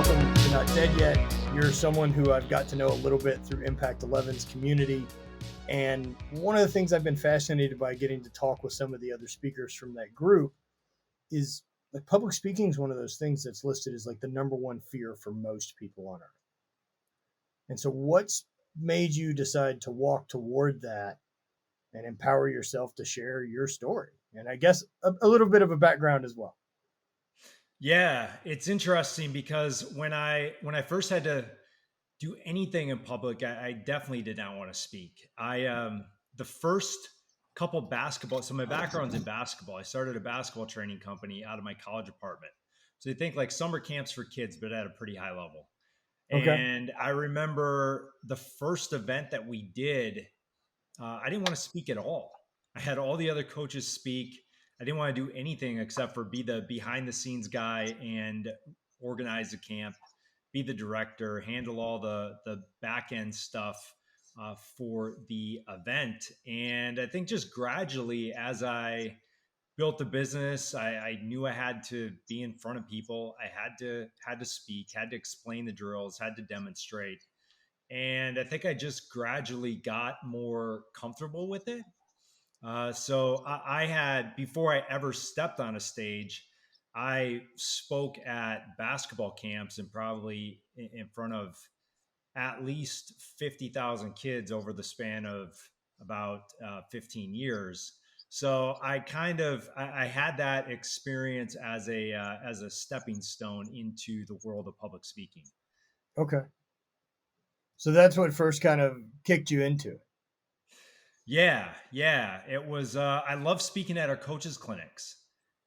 welcome to Not Dead Yet. You're someone who I've got to know a little bit through Impact 11's community. And one of the things I've been fascinated by getting to talk with some of the other speakers from that group is like public speaking is one of those things that's listed as like the number one fear for most people on earth. And so what's made you decide to walk toward that and empower yourself to share your story? And I guess a little bit of a background as well. Yeah, it's interesting because when I first had to do anything in public, I definitely did not want to speak. The first couple basketball. So my background's in basketball. I started a basketball training company out of my college apartment. So you think like summer camps for kids, but at a pretty high level. Okay. And I remember the first event that we did. I didn't want to speak at all. I had all the other coaches speak. I didn't want to do anything except for be the behind the scenes guy and organize the camp, be the director, handle all the back end stuff for the event. And I think just gradually, as I built the business, I knew I had to be in front of people. I had to speak, had to explain the drills, had to demonstrate. And I think I just gradually got more comfortable with it. So I had, before I ever stepped on a stage, I spoke at basketball camps and probably in front of at least 50,000 kids over the span of about 15 years. So I had that experience as a stepping stone into the world of public speaking. Okay. So that's what first kind of kicked you into it. Yeah. It was. I love speaking at our coaches' clinics.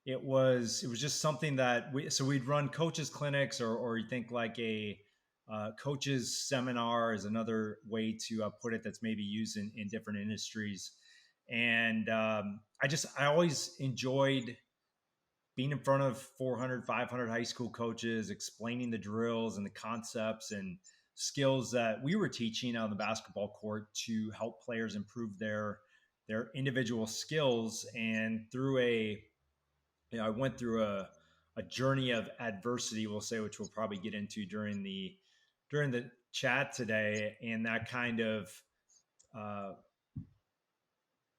It was just something that we'd run coaches' clinics, or you think like a coaches seminar is another way to put it. That's maybe used in different industries. And I always enjoyed being in front of 400, 500 high school coaches, explaining the drills and the concepts and skills that we were teaching on the basketball court to help players improve their individual skills. And I went through a journey of adversity, we'll say, which we'll probably get into during the chat today, and that kind of uh,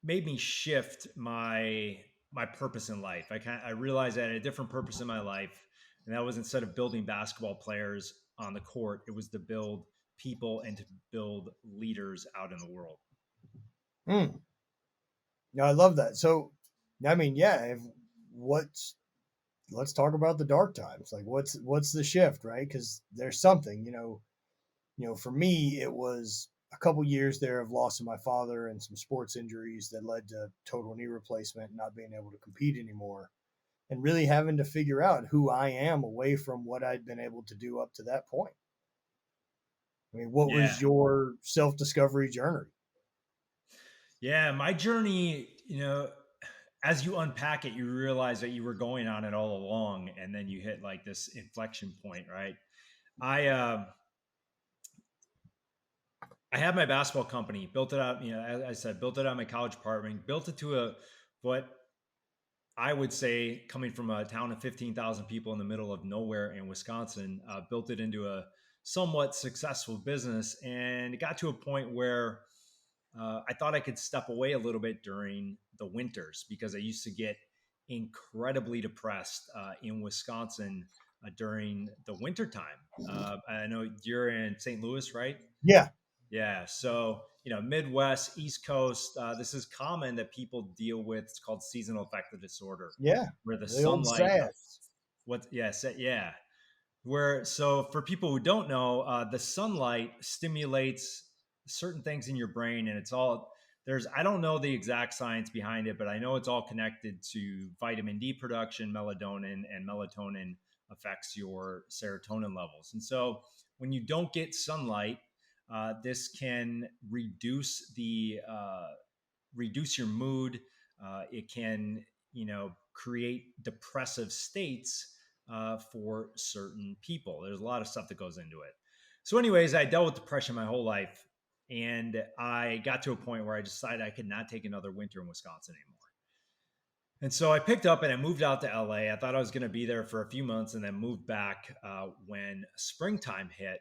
made me shift my purpose in life. I realized I had a different purpose in my life, and that was, instead of building basketball players on the court, it was to build people and to build leaders out in the world. Mm. No, I love that. So, I mean, yeah, if what's let's talk about the dark times. Like what's the shift, right? Because there's something, for me, it was a couple years there of loss of my father and some sports injuries that led to total knee replacement, not being able to compete anymore, and really having to figure out who I am away from what I'd been able to do up to that point. I mean, what Yeah. was your self discovery journey? Yeah. My journey, as you unpack it, you realize that you were going on it all along. And then you hit like this inflection point, right? I, uh, I had my basketball company, built it out, as I said, built it out of my college apartment, built it to what I would say, coming from a town of 15,000 people in the middle of nowhere in Wisconsin, built it into a somewhat successful business. And it got to a point where I thought I could step away a little bit during the winters, because I used to get incredibly depressed in Wisconsin during the winter time. I know you're in St. Louis, right? Yeah, Yeah. So, Midwest, East Coast, this is common that people deal with. It's called seasonal affective disorder, yeah, where the the old sunlight, SAS. yeah. So for people who don't know, the sunlight stimulates certain things in your brain, and I don't know the exact science behind it, but I know it's all connected to vitamin D production, melatonin, and melatonin affects your serotonin levels. And so when you don't get sunlight, this can reduce your mood. It can, create depressive states for certain people. There's a lot of stuff that goes into it. So, anyways, I dealt with depression my whole life, and I got to a point where I decided I could not take another winter in Wisconsin anymore. And so I picked up and I moved out to LA. I thought I was going to be there for a few months and then moved back when springtime hit.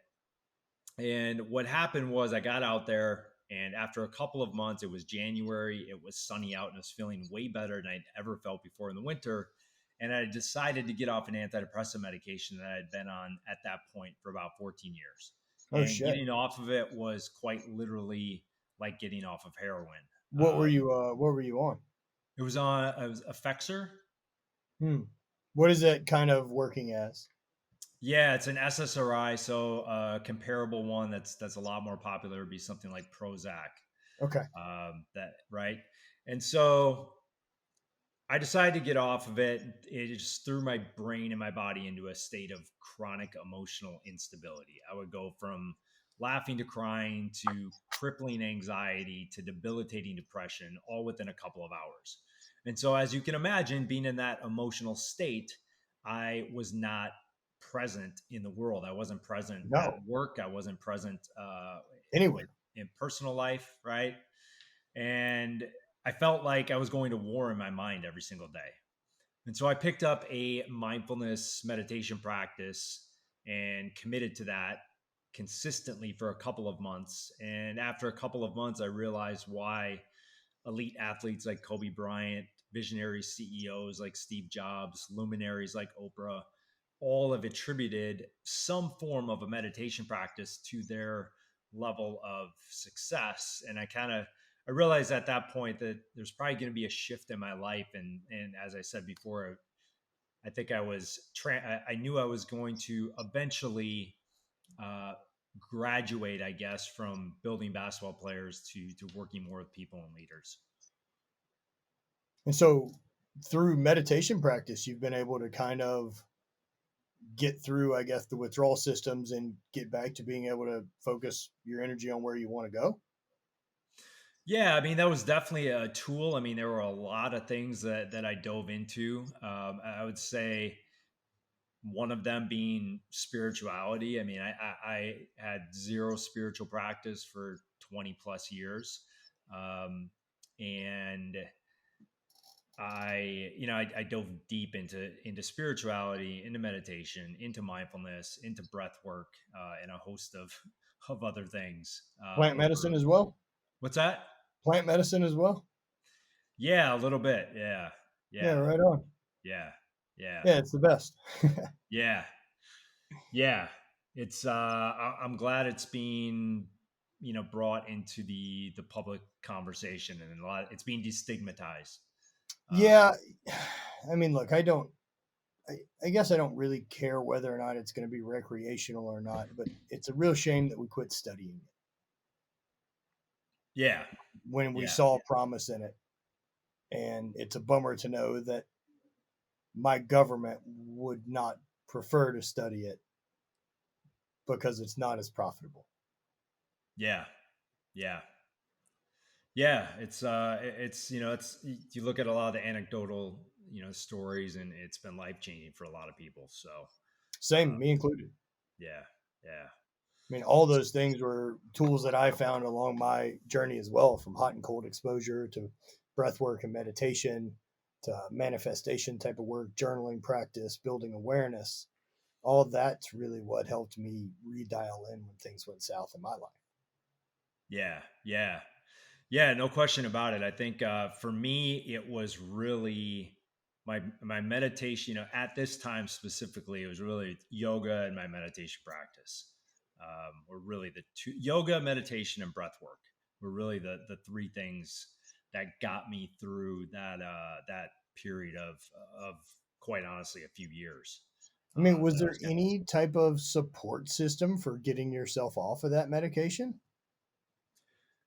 And what happened was I got out there, and after a couple of months, it was January, it was sunny out, and I was feeling way better than I'd ever felt before in the winter. And I decided to get off an antidepressant medication that I'd been on at that point for about 14 years. Oh And shit. getting off of it was quite literally like getting off of heroin. What were you on? It was Effexor. Hmm. What is it kind of working as? Yeah, it's an SSRI, so a comparable one that's a lot more popular would be something like Prozac. Okay. That right, and so I decided to get off of it. It just threw my brain and my body into a state of chronic emotional instability. I would go from laughing to crying to crippling anxiety to debilitating depression, all within a couple of hours. And so, as you can imagine, being in that emotional state, I was not present in the world. I wasn't present at No. work. I wasn't present Anywhere. in personal life, right? And I felt like I was going to war in my mind every single day. And so I picked up a mindfulness meditation practice and committed to that consistently for a couple of months. And after a couple of months, I realized why elite athletes like Kobe Bryant, visionary CEOs like Steve Jobs, luminaries like Oprah, all have attributed some form of a meditation practice to their level of success. And I realized at that point that there's probably going to be a shift in my life. And as I said before, I think I knew I was going to eventually uh, graduate, I guess, from building basketball players to working more with people and leaders. And so through meditation practice, you've been able to kind of get through, I guess, the withdrawal systems and get back to being able to focus your energy on where you want to go. Yeah, I mean that was definitely a tool. I mean there were a lot of things that I dove into. I would say one of them being spirituality. I mean I had zero spiritual practice for 20 plus years, and I dove deep into spirituality, into meditation, into mindfulness, into breath work, and a host of other things Plant medicine over. as well. What's that? Plant medicine as well. Yeah, a little bit. Yeah, Yeah, yeah, right on. yeah, yeah, Yeah, it's the best. yeah, yeah. It's I'm glad it's being brought into the public conversation, and it's being destigmatized. Uh, Yeah, I mean, look, I guess I don't really care whether or not it's going to be recreational or not, but it's a real shame that we quit studying it yeah, when we yeah, saw promise in it. And it's a bummer to know that my government would not prefer to study it because it's not as profitable. yeah, yeah. Yeah, it's it's you look at a lot of the anecdotal stories, and it's been life changing for a lot of people. So Same, uh, me included. yeah, yeah, I mean, all those things were tools that I found along my journey as well, from hot and cold exposure to breath work and meditation to manifestation type of work, journaling practice, building awareness. All of that's really what helped me redial in when things went south in my life. yeah, yeah. Yeah, no question about it. I think for me, it was really my meditation. At this time specifically, it was really yoga and my meditation practice. Were really the two: yoga, meditation, and breath work were really the three things that got me through that period of quite honestly a few years I mean, was that I there was going. any type of support system for getting yourself off of that medication?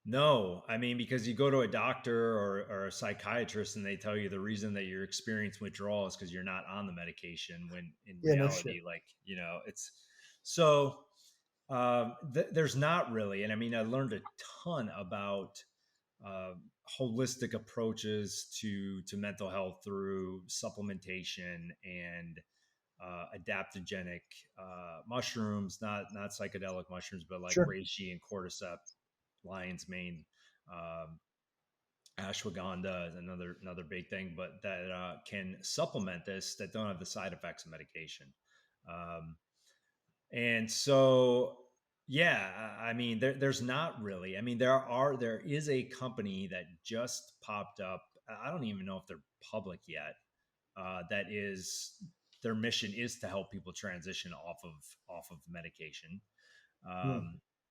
No, I mean, because you go to a doctor or a psychiatrist and they tell you the reason that you're experiencing withdrawal is because you're not on the medication, when in Yeah, no shit. reality, like, it's so there's not really. And I mean, I learned a ton about uh, holistic approaches to mental health through supplementation and adaptogenic mushrooms, not psychedelic mushrooms, but like Sure. reishi and cordyceps, lion's mane, um, ashwagandha is another big thing, but that can supplement this that don't have the side effects of medication. Um, and so, yeah, I mean, there's not really. I mean, there is a company that just popped up. I don't even know if they're public yet. That is their mission is to help people transition off of medication. Hmm.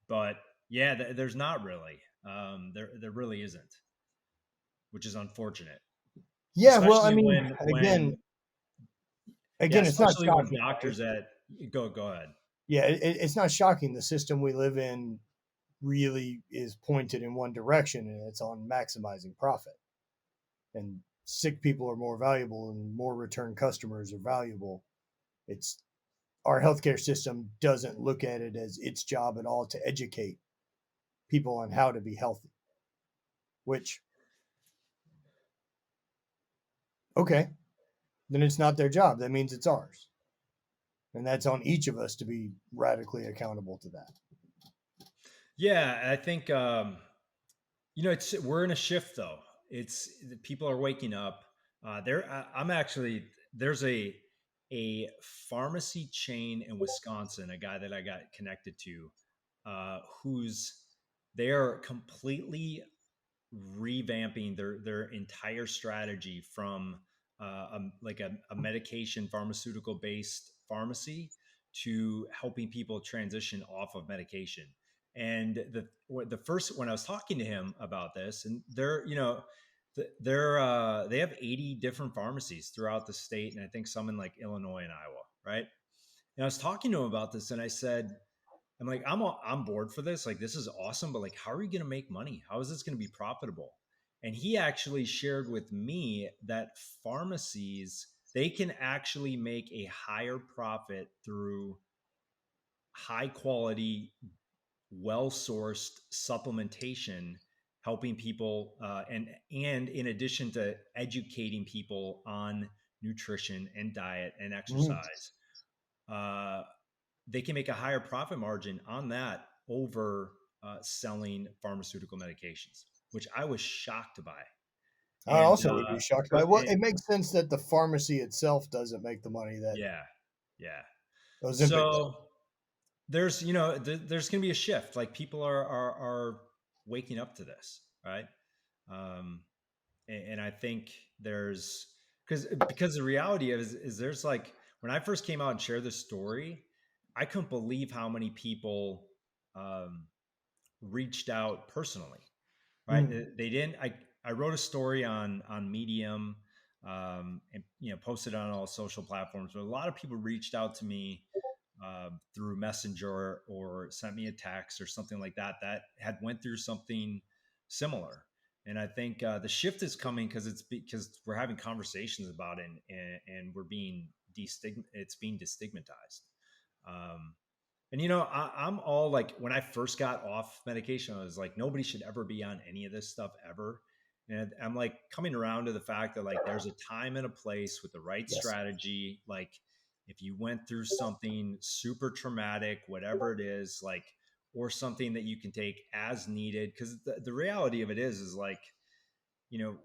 But yeah, there's not really. There really isn't, which is unfortunate. Yeah, well, I Especially mean, when yeah, again, it's not especially when shocking, right? doctors that go ahead. Yeah, it's not shocking. The system we live in really is pointed in one direction, and it's on maximizing profit. And sick people are more valuable, and more return customers are valuable. It's our healthcare system doesn't look at it as its job at all to educate people on how to be healthy. Which, okay, then it's not their job. That means it's ours, and that's on each of us to be radically accountable to that. Yeah, I think it's we're in a shift though. It's people are waking up. I'm actually there's a pharmacy chain in Wisconsin, a guy that I got connected to, who's they are completely revamping their entire strategy from like a medication pharmaceutical based pharmacy to helping people transition off of medication. And the first when I was talking to him about this, and they have 80 different pharmacies throughout the state, and I think some in like Illinois and Iowa, right? And I was talking to him about this, and I said, I'm like, I'm bored for this. Like, this is awesome, but like, how are you going to make money? How is this going to be profitable? And he actually shared with me that pharmacies they can actually make a higher profit through high quality, well sourced supplementation, helping people, and in addition to educating people on nutrition and diet and Mm. exercise. Uh, they can make a higher profit margin on that over selling pharmaceutical medications, which I was shocked by. I And also would be shocked by but it. Well, it makes sense that the pharmacy itself doesn't make the money that yeah, yeah. Ozempic does. So there's there's going to be a shift. Like people are waking up to this, right? Um, and I think there's because the reality is there's like when I first came out and shared this story, I couldn't believe how many people um, reached out personally, right? Mm. They didn't. I wrote a story on Medium, and posted on all social platforms. But a lot of people reached out to me through Messenger or sent me a text or something like that that had went through something similar. And I think the shift is coming because we're having conversations about it, and we're being it's being destigmatized. Um, and I'm all like, when I first got off medication, I was like, nobody should ever be on any of this stuff ever. And I'm like coming around to the fact that like there's a time and a place with the right Yes. strategy. Like if you went through something super traumatic, whatever it is, like or something that you can take as needed. Because the reality of it is like, you know,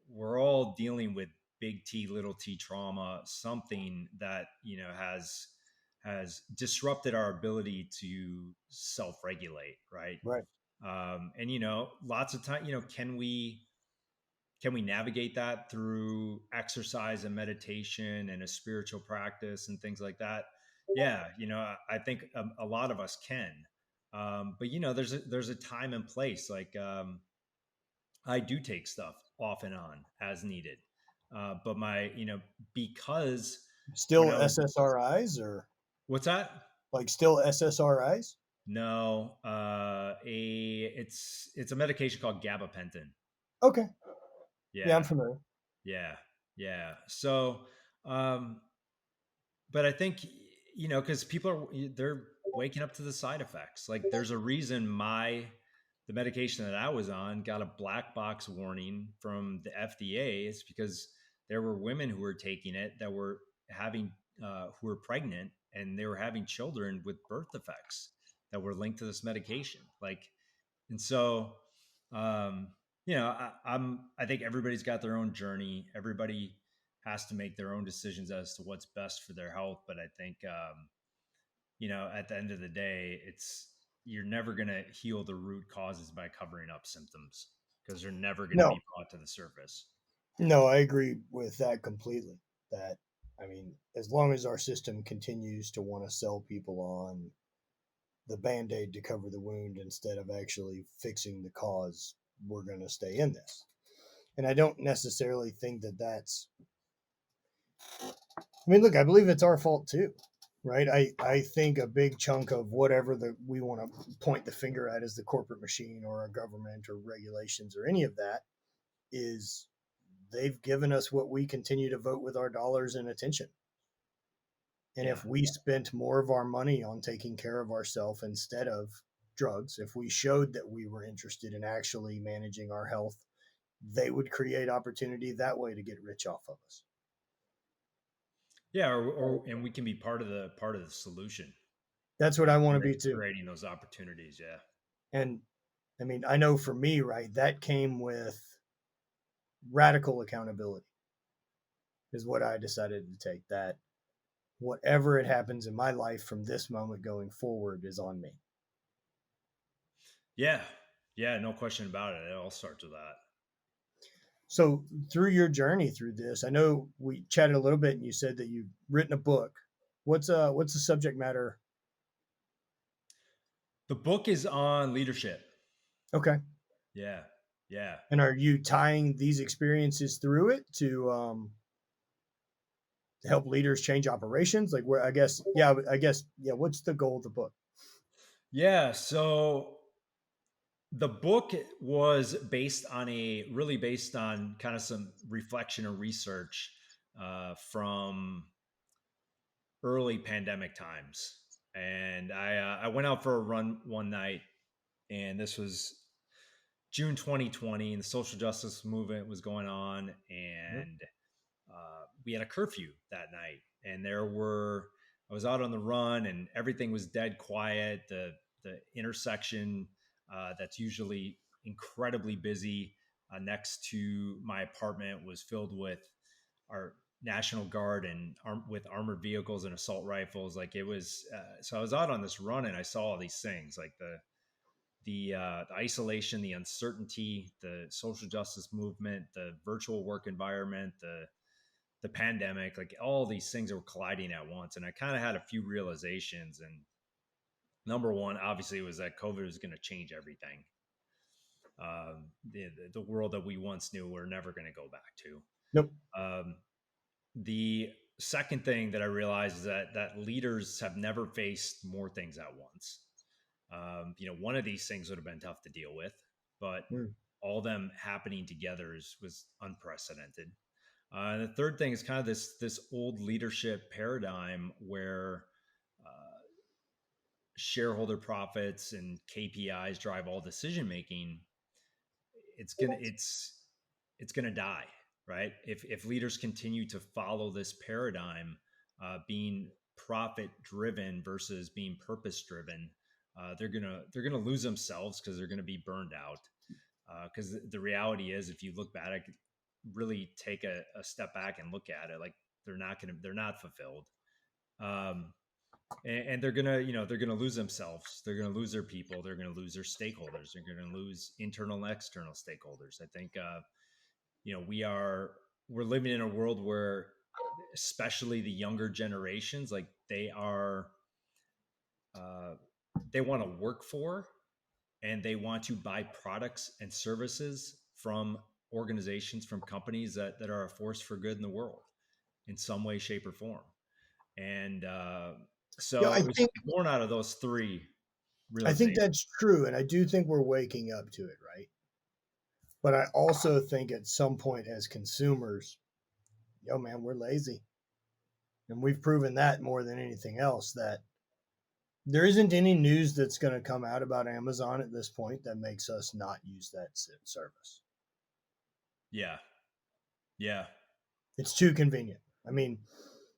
we're all dealing with big T, little t trauma, something that, has disrupted our ability to self regulate. Right. Right. And, lots of time, can we navigate that through exercise and meditation and a spiritual practice and things like that? Yeah. I think a lot of us can. But there's a time and place. Like, I do take stuff off and on as needed. But because when Still I was, SSRIs or what's that? like still SSRIs? No, it's a medication called gabapentin. Okay. Yeah, I'm Yeah, familiar. yeah, yeah. So, um, but I think because people they're waking up to the side effects. Like there's a reason the medication that I was on got a black box warning from the FDA. It's because there were women who were taking it that were having who were pregnant, and they were having children with birth defects that were linked to this medication. Like, and so, um, I think everybody's got their own journey. Everybody has to make their own decisions as to what's best for their health. But I think, at the end of the day, you're never going to heal the root causes by covering up symptoms because they're never going to No, be brought to the surface. no, I agree with that completely. That, I mean, as long as our system continues to want to sell people on the band aid to cover the wound instead of actually fixing the cause, we're going to stay in this. And I don't necessarily think that that's, I mean, look, I believe it's our fault too, right? I think a big chunk of whatever that we want to point the finger at is the corporate machine or our government or regulations or any of that is they've given us what we continue to vote with our dollars and attention. And Yeah. if we spent more of our money on taking care of ourselves instead of drugs, if we showed that we were interested in actually managing our health, they would create opportunity that way to get rich off of us. Yeah. And we can be part of the solution That's what by I want to be too. creating those opportunities. Yeah. And I mean, I know for me, right, that came with radical accountability, is what I decided to take. That whatever it happens in my life from this moment going forward is on me. Yeah. Yeah. No question about it. It all starts with that. So, through your journey through this, I know we chatted a little bit and you said that you've written a book. What's the subject matter? The book is on leadership. Okay. Yeah. Yeah. And are you tying these experiences through it to help leaders change operations? Like where I guess what's the goal of the book? Yeah. So the book was based on kind of some reflection and research from early pandemic times. And I went out for a run one night, and this was June 2020, and the social justice movement was going on, Mhm. and we had a curfew that night, and I was out on the run, and everything was dead quiet. The intersection that's usually incredibly busy next to my apartment was filled with our National Guard and with armored vehicles and assault rifles. Like it was, so I was out on this run and I saw all these things like the isolation, the uncertainty, the social justice movement, the virtual work environment, the pandemic, like all these things were colliding at once. And I kind of had a few realizations. And number one, obviously, was that COVID was going to change everything. The world that we once knew, we're never going to go back to. Nope. Um, the second thing that I realized is that leaders have never faced more things at once. One of these things would have been tough to deal with, but Mm. all of them happening together was unprecedented. And the third thing is kind of this old leadership paradigm where uh, shareholder profits and KPIs drive all decision making. It's gonna die, right? If leaders continue to follow this paradigm, being profit driven versus being purpose driven, they're gonna lose themselves because they're gonna be burned out. Because the reality is, if you look back, I could really take a step back and look at it, like they're not fulfilled. Um, and they're gonna lose themselves. They're gonna lose their people. They're gonna lose their stakeholders. They're gonna lose internal and external stakeholders. I think we're living in a world where, especially the younger generations, like uh, they want to work for and they want to buy products and services from organizations, from companies that are a force for good in the world in some way, shape, or form. And Yeah, so I it was think born out of those three I think realizations. that's true, and I do think we're waking up to it, right? But I also think at some point as consumers, yo man, we're lazy. And we've proven that more than anything else that there isn't any news that's going to come out about Amazon at this point that makes us not use that service. Yeah. Yeah. It's too convenient. I mean,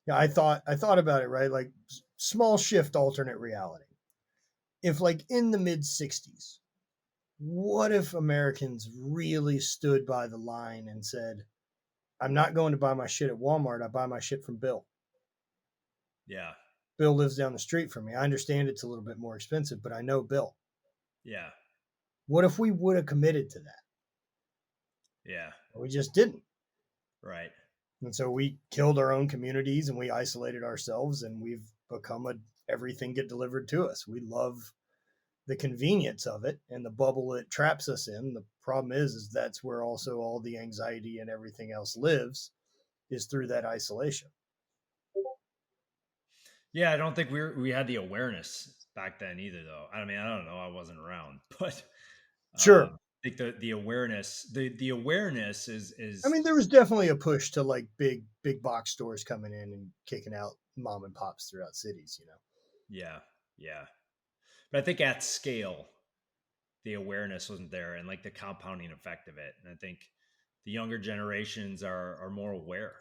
yeah, I thought about it, right? Like small shift alternate reality. If like in the mid 60s, What if Americans really stood by the line and said, I'm not going to buy my shit at Walmart. I buy my shit from Bill. Yeah. Bill lives down the street from me. I understand it's a little bit more expensive, but I know Bill. Yeah. What if we would have committed to that? Yeah. We just didn't. Right. And so we killed our own communities and we isolated ourselves and we've become a everything get delivered to us. We love the convenience of it and the bubble it traps us in. The problem is that's where also all the anxiety and everything else lives is through that isolation. Yeah, I don't think we had the awareness back then either, though. I mean, I don't know. I wasn't around, but Sure. I think the awareness the awareness I is mean, there was definitely a push to like big box stores coming in and kicking out mom and pops throughout cities, you know. yeah, yeah. But I think at scale, the awareness wasn't there, and like the compounding effect of it. And I think the younger generations are more aware,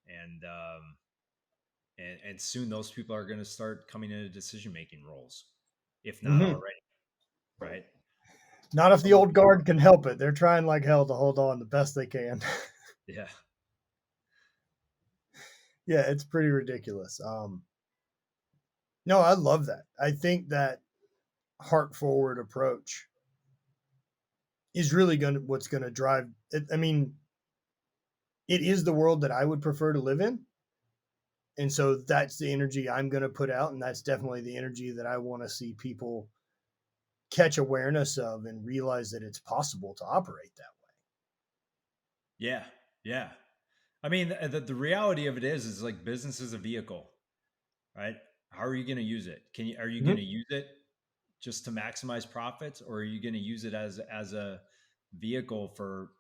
and and soon those people are going to start coming into decision making roles, if not Mm-hmm. already. Right. Not if the Although, old guard can help it. They're trying like hell to hold on the best they can. yeah, Yeah, it's pretty ridiculous. No, I love that. I think that heart forward approach is really going to what's going to drive it. I mean, it is the world that I would prefer to live in. And so that's the energy I'm going to put out. And that's definitely the energy that I want to see people catch awareness of and realize that it's possible to operate that yeah, yeah. I mean, the reality of it is like business is a vehicle, right? How are you going to use it? Are you way. going to Mm-hmm. use it just to maximize profits, or are you going to use it as a vehicle for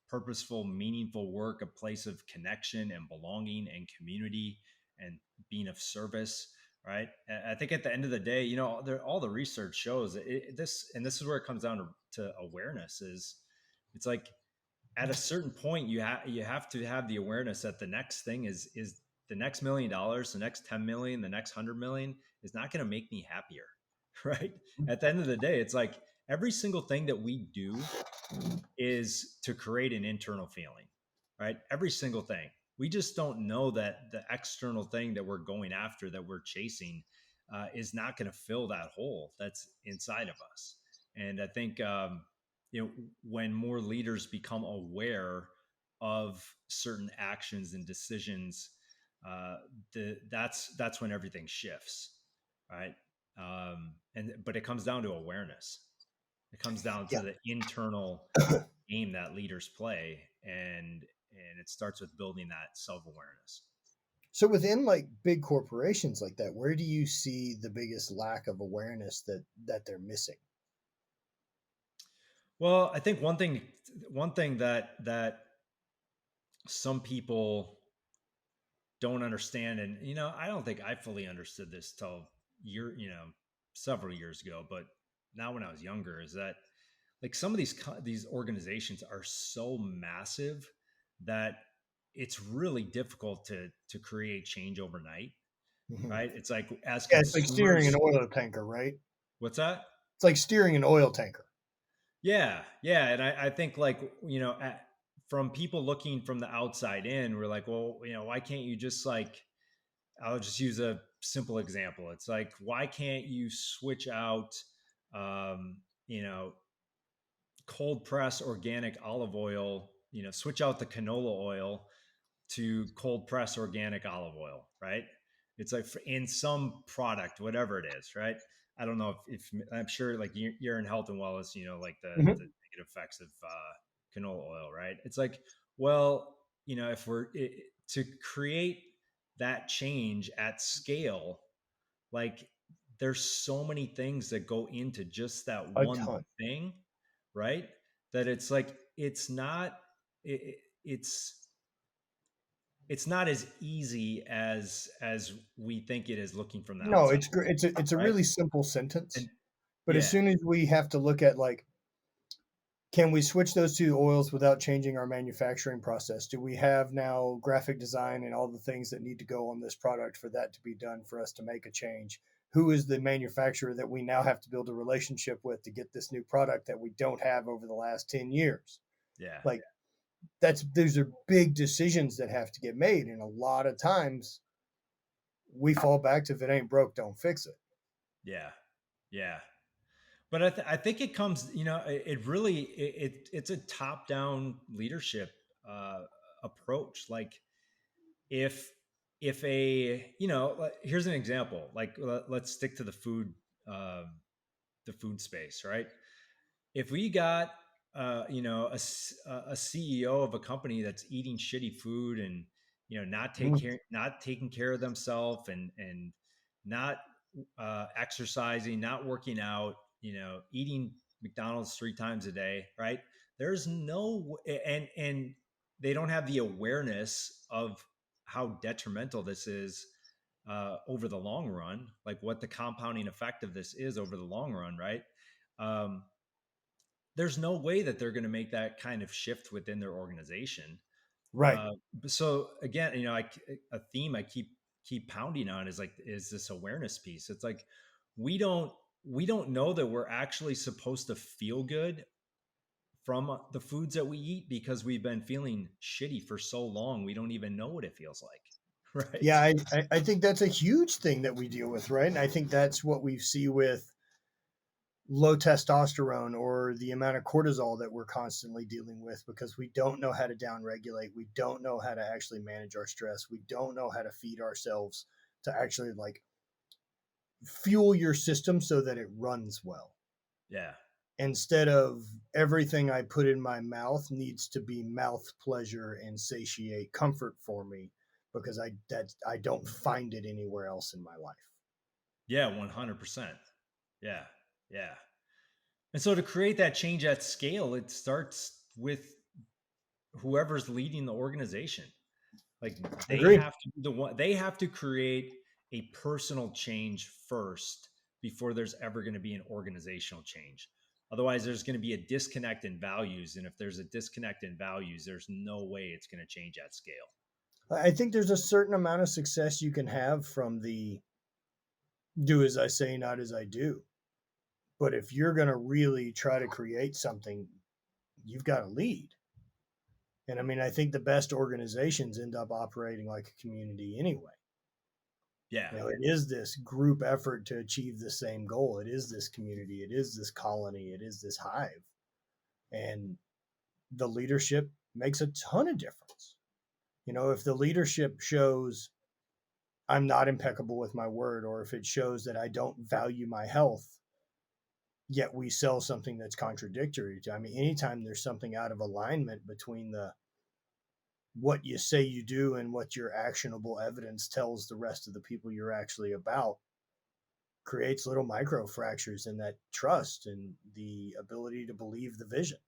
purposeful, meaningful work, a place of connection and belonging and community and being of service, right? And I think at the end of the day, all the research shows this, and this is where it comes down to awareness. Is it's like at a certain point you have to have the awareness that the next thing is the next $1 million, the next 10 million, the next 100 million is not going to make me happier. Right. At the end of the day, it's like every single thing that we do is to create an internal feeling, right? Every single thing. We just don't know that the external thing that we're going after, that we're chasing, is not going to fill that hole that's inside of us. And I think, when more leaders become aware of certain actions and decisions, uh, that's when everything shifts, right? But it comes down to awareness. It comes down Yeah. to the internal game that leaders play, and it starts with building that self-awareness. So within like big corporations like that, where do you see the biggest lack of awareness that they're missing? Well, I think one thing that some people don't understand, and I don't think I fully understood this till several years ago, but now when I was younger, is that like some of these organizations are so massive that it's really difficult to create change overnight, Mhm. right? It's like as Yeah, it's like steering an consumers. oil tanker, right? What's that? It's like steering an oil tanker. Yeah, yeah, and I think like from people looking from the outside in, we're like, well, why can't you just like? I'll just use a simple example. It's like, why can't you switch out, um, you know, cold press organic olive oil? Switch out the canola oil to cold press organic olive oil, right? It's like in some product, whatever it is, right? I don't know if I'm sure like you're in health and wellness, like the Mhm. negative effects of canola oil, right? It's like, well, if to create that change at scale, like there's so many things that go into just that A one ton. thing, right? That it's like it's not it, it's not as easy as we think it is looking from the No, outside, it's great. It's a right? really simple sentence, And but as yeah, soon as we have to look at like, can we switch those two oils without changing our manufacturing process? Do we have now graphic design and all the things that need to go on this product for that to be done for us to make a change? who is the manufacturer that we now have to build a relationship with to get this new product that we don't have over the last 10 years. Yeah. Like, that's those are big decisions that have to get made, and a lot of times we fall back to, if it ain't broke, don't fix it. Yeah. Yeah. But I think it comes, it really, it's a top down leadership uh, approach. Like if, here's an example, like let's stick to uh, the food space, right? If we got a CEO of a company that's eating shitty food and Mm. not taking care of themselves and not exercising, not working out, eating McDonald's 3 times a day, right? There's no and they don't have the awareness of how detrimental this is over the long run, like what the compounding effect of this is over the long run, right? Um, there's no way that they're going to make that kind of shift within their organization. Right. So again, a theme I keep pounding on is this awareness piece. It's like we don't we don't know that we're actually supposed to feel good from the foods that we eat because we've been feeling shitty for so long. We don't even know what it feels like, Yeah, right? I think that's a huge thing that we deal with, right? And I think that's what we see with low testosterone or the amount of cortisol that we're constantly dealing with, because we don't know how to downregulate. We don't know how to actually manage our stress. We don't know how to feed ourselves to actually like fuel your system so that it runs well. Yeah. Instead of everything I put in my mouth needs to be mouth pleasure and satiate comfort for me, because I don't find it anywhere else in my life. Yeah, 100%. Yeah. Yeah. And so to create that change at scale, it starts with whoever's leading the organization. Like they Agree. have to be the one, they have to create a personal change first before there's ever going to be an organizational change. Otherwise, there's going to be a disconnect in values. And if there's a disconnect in values, there's no way it's going to change at scale. I think there's a certain amount of success you can have from the do as I say, not as I do. But if you're going to really try to create something, you've got to lead. And I mean, I think the best organizations end up operating like a community anyway. Yeah. It is this group effort to achieve the same goal. It is this community. It is this colony. It is this hive. And the leadership makes a ton of difference. If the leadership shows I'm not impeccable with my word, or if it shows that I don't value my health, yet we sell something that's contradictory to, I mean, anytime there's something out of alignment between the what you say you do and what your actionable evidence tells the rest of the people you're actually about, creates little micro fractures in that trust and the ability to believe the vision.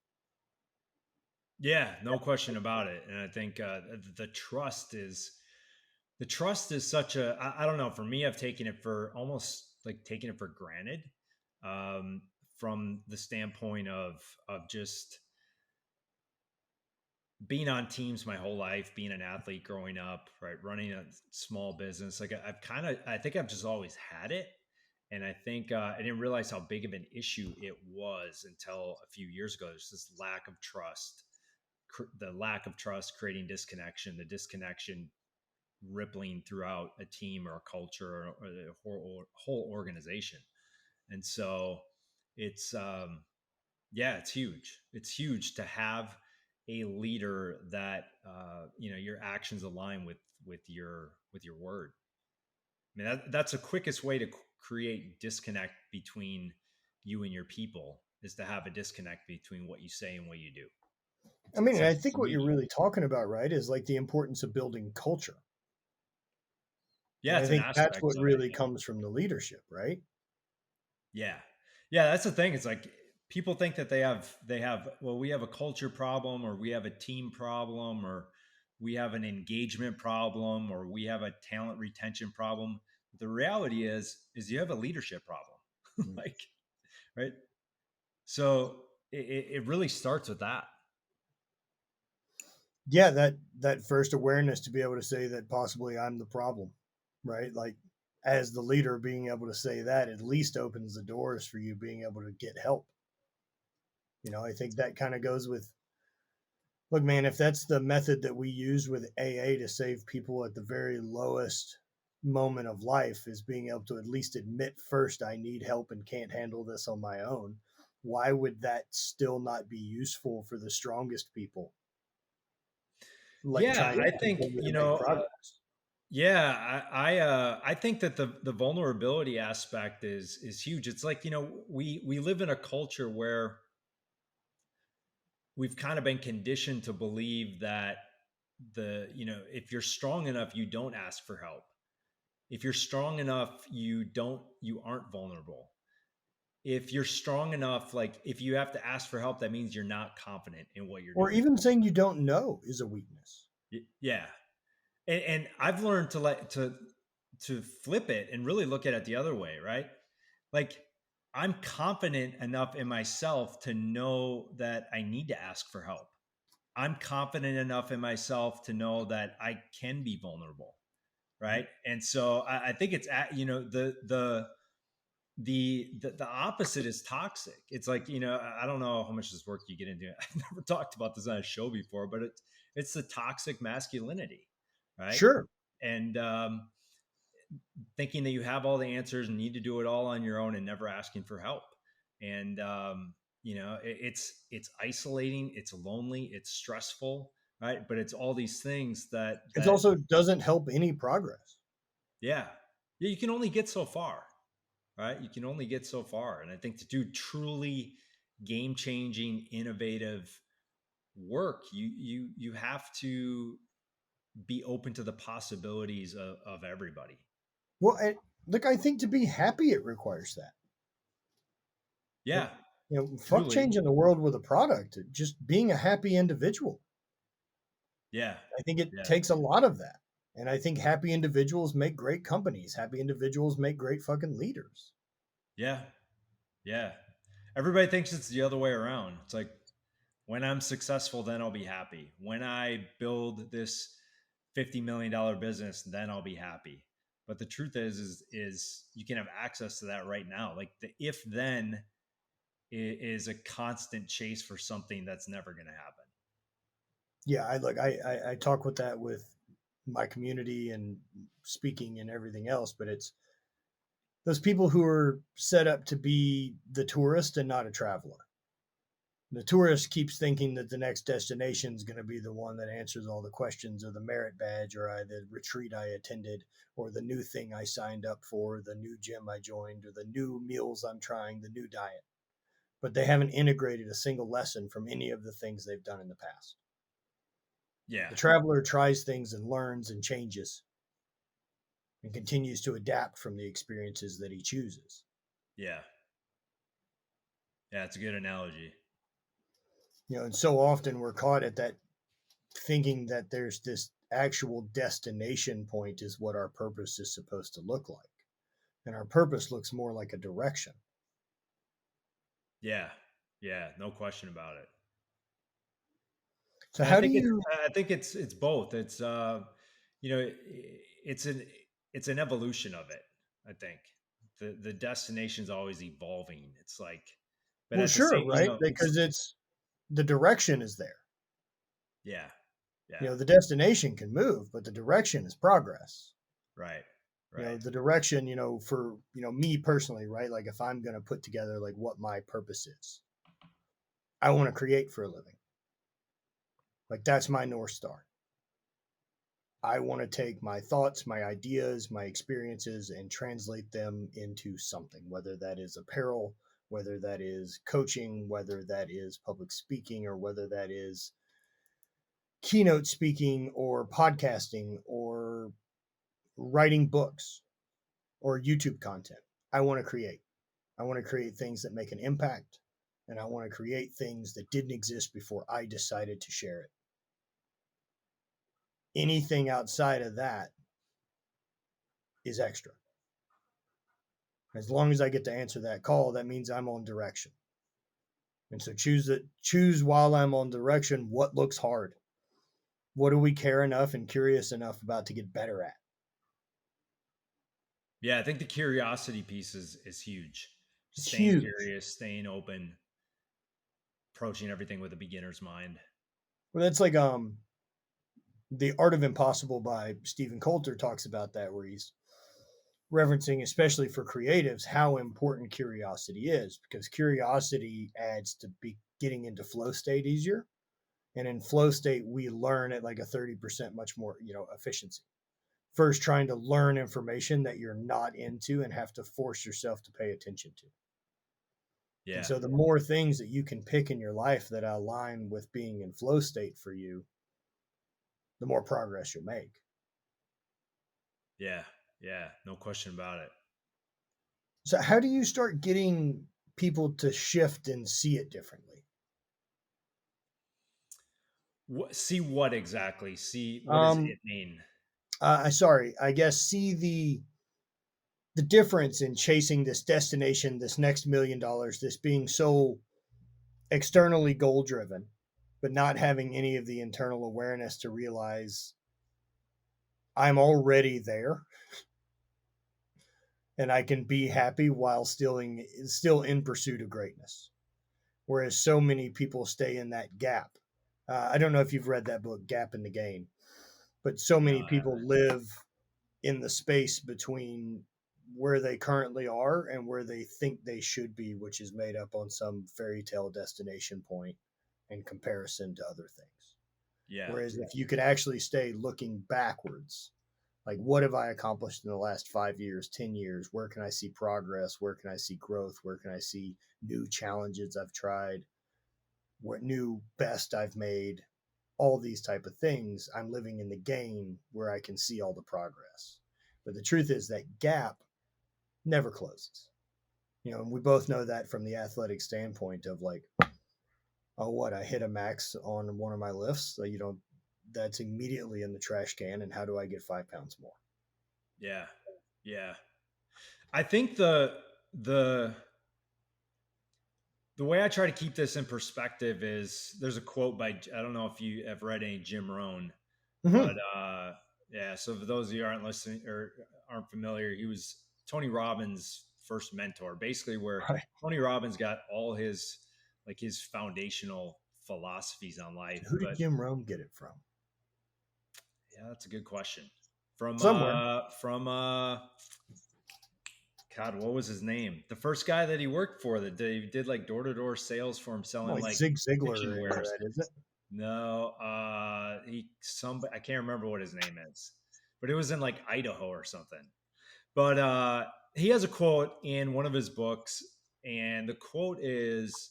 Yeah, no question about it. And I think the trust is such a, I don't know, for me, I've taken it for almost like taking it for granted, from the standpoint of just being on teams my whole life, being an athlete growing up, right, running a small business. Like I think I've just always had it. And I think I didn't realize how big of an issue it was until a few years ago. There's this lack of trust, the lack of trust creating disconnection, the disconnection rippling throughout a team or a culture or the whole organization. And so it's, yeah, it's huge. It's huge to have a leader that, your actions align with your word. I mean, that's the quickest way to create disconnect between you and your people, is to have a disconnect between what you say and what you do. I mean, It's and I like think what you're immediate. really talking about, right, is like the importance of building culture. And Yeah, I it's an think that's aspect what of it. really comes from the leadership, right? Yeah. Yeah, that's the thing. It's like people think that they have well, we have a culture problem, or we have a team problem, or we have an engagement problem, or we have a talent retention problem. The reality is you have a leadership problem. Mm. Like, right? So it really starts with that. Yeah, that first awareness to be able to say that possibly I'm the problem, right? Like, as the leader, being able to say that at least opens the doors for you being able to get help. I think that kind of goes with, look, man, if that's the method that we use with AA to save people at the very lowest moment of life, is being able to at least admit first, I need help and can't handle this on my own. Why would that still not be useful for the strongest people, like Yeah, trying to I think, continue to make progress? yeah, I think that the vulnerability aspect is huge. It's like, we live in a culture where we've kind of been conditioned to believe that if you're strong enough, you don't ask for help. If you're strong enough, you aren't vulnerable. If you're strong enough, like if you have to ask for help, that means you're not confident in what you're Or doing. even saying you don't know is a weakness. Yeah. And I've learned to flip it and really look at it the other way, right? Like, I'm confident enough in myself to know that I need to ask for help. I'm confident enough in myself to know that I can be vulnerable, right? And so I think it's the opposite is toxic. It's like, I don't know how much this work you get into. I've never talked about this on a show before, but it's the toxic masculinity, right? Sure. And thinking that you have all the answers and need to do it all on your own and never asking for help. And it's isolating, it's lonely, it's stressful, right? But it's all these things It that also doesn't help any progress. yeah, yeah, you can only get so far, right? You can only get so far. And I think to do truly game changing, innovative work, you have to be open to the possibilities of everybody. Well, look, I think to be happy, it requires that. Yeah, Fuck truly. changing the world with a product. Just being a happy individual. Yeah, I think it yeah, takes a lot of that. And I think happy individuals make great companies. Happy individuals make great fucking leaders. yeah, yeah. Everybody thinks it's the other way around. It's like, when I'm successful, then I'll be happy. When I build this $50 million business, then I'll be happy. But the truth is you can have access to that right now. Like, the if then is a constant chase for something that's never going to happen. Yeah, I talk with that with my community and speaking and everything else, but it's those people who are set up to be the tourist and not a traveler. The tourist keeps thinking that the next destination is going to be the one that answers all the questions, or the merit badge, or the retreat I attended, or the new thing I signed up for, the new gym I joined, or the new meals I'm trying, the new diet. But they haven't integrated a single lesson from any of the things they've done in the past. Yeah, The traveler tries things and learns and changes and continues to adapt from the experiences that he chooses. yeah, yeah. It's a good analogy. And so often we're caught at that, thinking that there's this actual destination point is what our purpose is supposed to look like. And our purpose looks more like a direction. Yeah, yeah. No question about it. So And I how do think it's you I think it's both. You know, it's an evolution of it. I think the destination's always evolving. It's like, but well, at the sure, same, right? it's Because it's the direction is there. yeah, yeah, The destination can move, but the direction is progress. right, right, The direction, for, me personally, right? Like if I'm going to put together like what my purpose is, I want to create for a living. Like that's my North Star. I want to take my thoughts, my ideas, my experiences, and translate them into something, whether that is apparel, whether that is coaching, whether that is public speaking, or whether that is keynote speaking or podcasting or writing books or YouTube content. I want to create. I want to create things that make an impact, and I want to create things that didn't exist before I decided to share it. Anything outside of that is extra. As long as I get to answer that call, that means I'm on direction. And so choose while I'm on direction what looks hard. What do we care enough and curious enough about to get better at? Yeah, I think the curiosity piece is huge. It's Staying huge. curious, staying open, approaching everything with a beginner's mind. Well, that's like The Art of Impossible by Stephen Coulter talks about that, where he's referencing, especially for creatives, how important curiosity is, because curiosity adds to be getting into flow state easier. And in flow state, we learn at like a 30% much more, efficiency. First, trying to learn information that you're not into and have to force yourself to pay attention to. And Yeah, so the more things that you can pick in your life that align with being in flow state for you, the more progress you'll make. yeah, yeah. No question about it. So how do you start getting people to shift and see it differently? See what exactly? See what does Um, it mean? sorry, I guess see the difference in chasing this destination, this next $1 million, this being so externally goal driven, but not having any of the internal awareness to realize I'm already there and I can be happy while still in pursuit of greatness. Whereas so many people stay in that gap. I don't know if you've read that book, Gap in the Gain, but so No, many I people haven't. live in the space between where they currently are and where they think they should be, which is made up on some fairy tale destination point in comparison to other things. Yeah, Whereas if you could actually stay looking backwards, like what have I accomplished in the last 5 years, 10 years? Where can I see progress? Where can I see growth? Where can I see new challenges I've tried? What new best I've made? All these type of things. I'm living in the game where I can see all the progress. But the truth is that gap never closes. And we both know that from the athletic standpoint of like, oh, what, I hit a max on one of my lifts. So that's immediately in the trash can. And how do I get 5 pounds more? yeah, yeah. I think the way I try to keep this in perspective is there's a quote by I don't know if you have read any Jim Rohn, but Mm-hmm. yeah. So for those of you who aren't listening or aren't familiar, he was Tony Robbins' first mentor, basically where Right. Tony Robbins got all his like his foundational philosophies on So life. who did But Jim Rome get it from? yeah, that's a good question. From Somewhere. God, what was his name? The first guy that he worked for that did like door to door sales for him, selling Like like Zig Ziglar kitchen or any of wares. that, is it? No, I can't remember what his name is, but it was in like Idaho or something. But he has a quote in one of his books, and the quote is,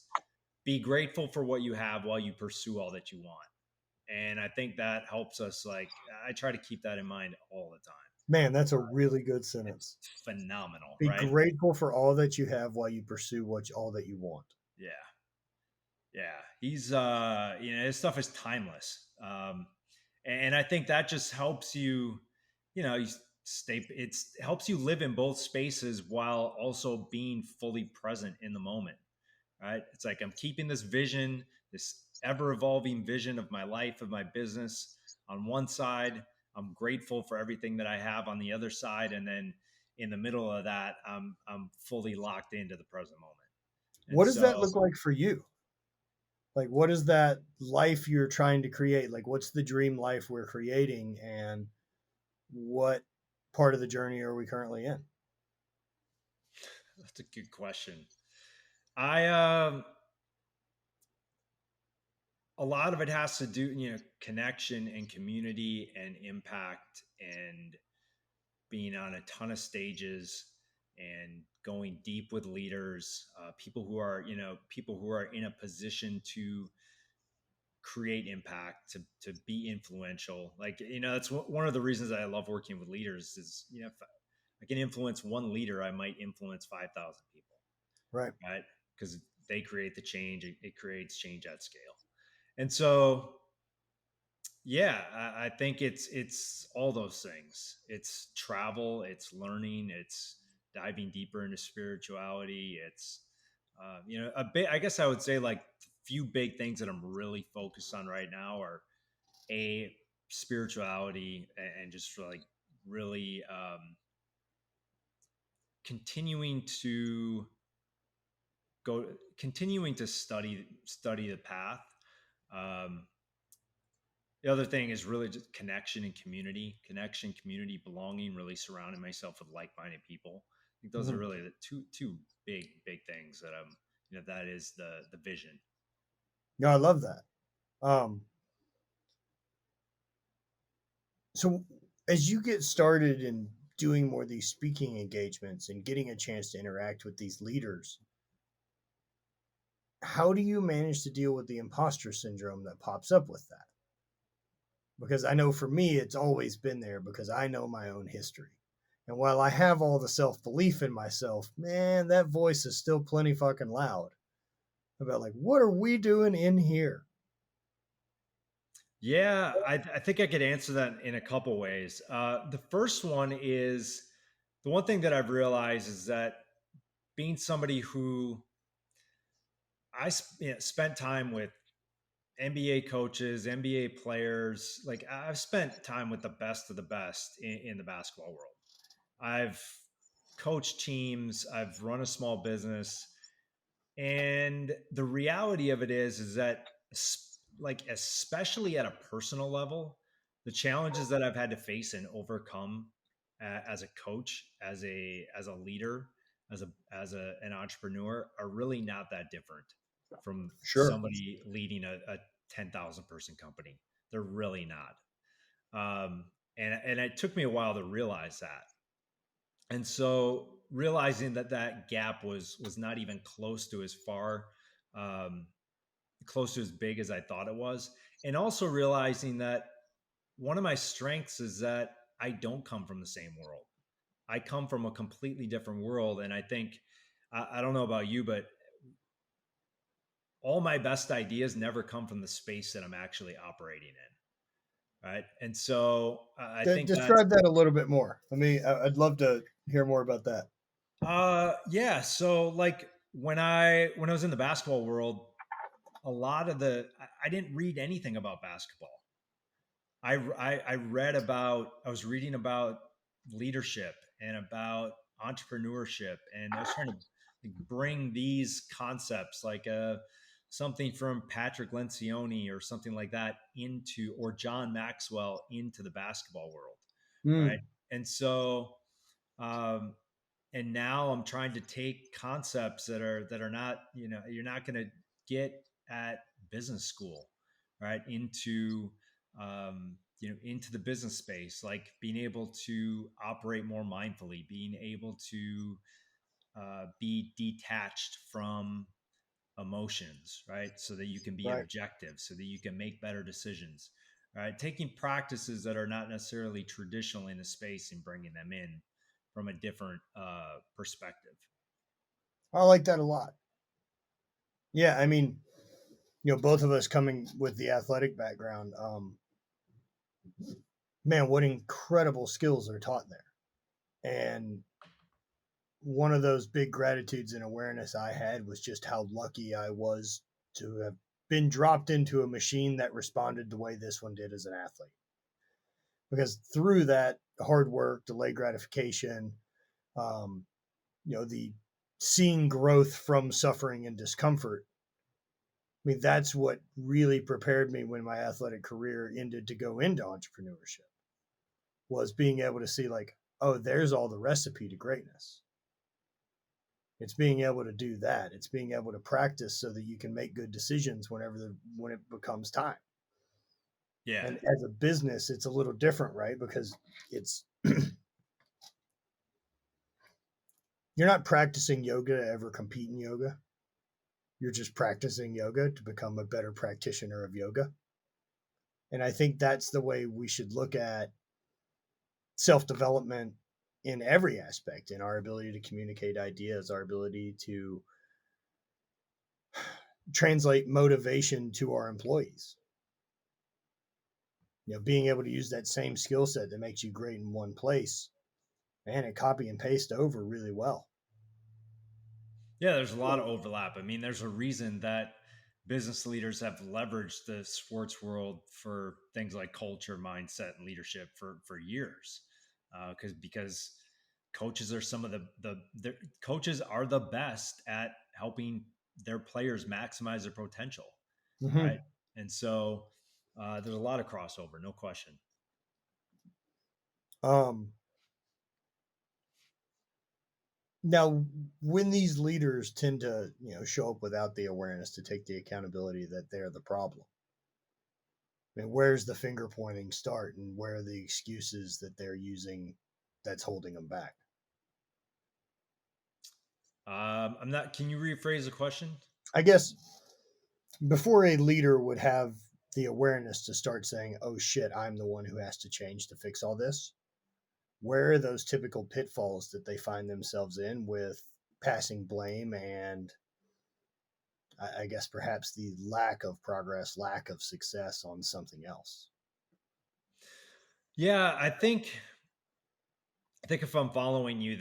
"Be grateful for what you have while you pursue all that you want." And I think that helps us. Like I try to keep that in mind all the time. Man, that's a really good It's sentence. phenomenal, Be right? grateful for all that you have while you pursue all that you want. Yeah. Yeah, he's his stuff is timeless, and I think that just helps you, you stay. It's helps you live in both spaces while also being fully present in the moment. Right? It's like I'm keeping this vision, this ever evolving vision of my life, of my business on one side. I'm grateful for everything that I have on the other side, and then in the middle of that, I'm fully locked into the present moment. And What does that so look like for you? Like, what is that life you're trying to create? Like, what's the dream life we're creating? And what part of the journey are we currently in? that's a good question. I a lot of it has to do, connection and community and impact and being on a ton of stages and going deep with leaders, people who are in a position to create impact, to be influential. Like, that's one of the reasons I love working with leaders is, if I can influence one leader, I might influence 5,000 people, Right. right? Because they create the change, it creates change at scale. And so, yeah, I think it's all those things. It's travel, it's learning, it's diving deeper into spirituality. It's a bit. I guess I would say like few big things that I'm really focused on right now are a spirituality and just like really continuing to continuing to study the path. Um, the other thing is really just connection, community, belonging, really surrounding myself with like-minded people. I think those are Mhm. really the two big things that that is the vision. No, I love that. Um, so as you get started in doing more of these speaking engagements and getting a chance to interact with these leaders, how do you manage to deal with the imposter syndrome that pops up with that? Because I know for me, it's always been there because I know my own history. And while I have all the self belief in myself, man, that voice is still plenty fucking loud about like, what are we doing in here? Yeah, I think I could answer that in a couple ways. The first one is the one thing that I've realized is that being somebody who spent time with NBA coaches, NBA players, like I've spent time with the best of the best in the basketball world. I've coached teams, I've run a small business, and the reality of it is that like especially at a personal level, the challenges that I've had to face and overcome as a coach, as a leader, as an entrepreneur are really not that different from Sure. somebody leading a 10,000 person company. They're really not. And it took me a while to realize that. And so realizing that that gap was not even close to as far um, close to as big as I thought it was, and also realizing that one of my strengths is that I don't come from the same world. I come from a completely different world, and I think I don't know about you, but all my best ideas never come from the space that I'm actually operating in, right? And so I think that's Describe that a little bit more. I'd love to hear more about that. yeah. So like when I was in the basketball world, a lot of I didn't read anything about basketball. I read about I was reading about leadership and about entrepreneurship, and I was trying to like, bring these concepts like something from Patrick Lencioni or something like that into or John Maxwell into the basketball world, right? Mm, And so um, and now I'm trying to take concepts that are not you're not going to get at business school, right? Into the business space, like being able to operate more mindfully, being able to be detached from emotions, right? So that you can be right. objective, so that you can make better decisions, right? Taking practices that are not necessarily traditional in a space and bringing them in from a different perspective. I like that a lot. Yeah, both of us coming with the athletic background, man, what incredible skills are taught there. And one of those big gratitudes and awareness I had was just how lucky I was to have been dropped into a machine that responded the way this one did as an athlete. Because through that hard work, delayed gratification, um, the seeing growth from suffering and discomfort. That's what really prepared me when my athletic career ended to go into entrepreneurship was being able to see like, oh, there's all the recipe to greatness. It's being able to do that. It's being able to practice so that you can make good decisions when it becomes time. Yeah, And as a business, it's a little different, right? Because it's you're not practicing yoga to ever compete in yoga. You're just practicing yoga to become a better practitioner of yoga. And I think that's the way we should look at self development in every aspect, in our ability to communicate ideas, our ability to translate motivation to our employees. Being able to use that same skill set that makes you great in one place, man, and copy and paste over really well. yeah. There's a lot of overlap. I mean, there's a reason that business leaders have leveraged the sports world for things like culture, mindset, and leadership for years, because coaches are some of the coaches are the best at helping their players maximize their potential, right? Hmm. And so there's a lot of crossover, no question. Um, Now, when these leaders tend to, show up without the awareness to take the accountability that they're the problem, I mean, where's the finger pointing start, and where are the excuses that they're using that's holding them back? I'm not. Can you rephrase the question? I guess before a leader would have the awareness to start saying, "Oh shit, I'm the one who has to change to fix all this." Where are those typical pitfalls that they find themselves in with passing blame and I guess perhaps the lack of progress, lack of success on something else? Yeah, I think if I'm following you,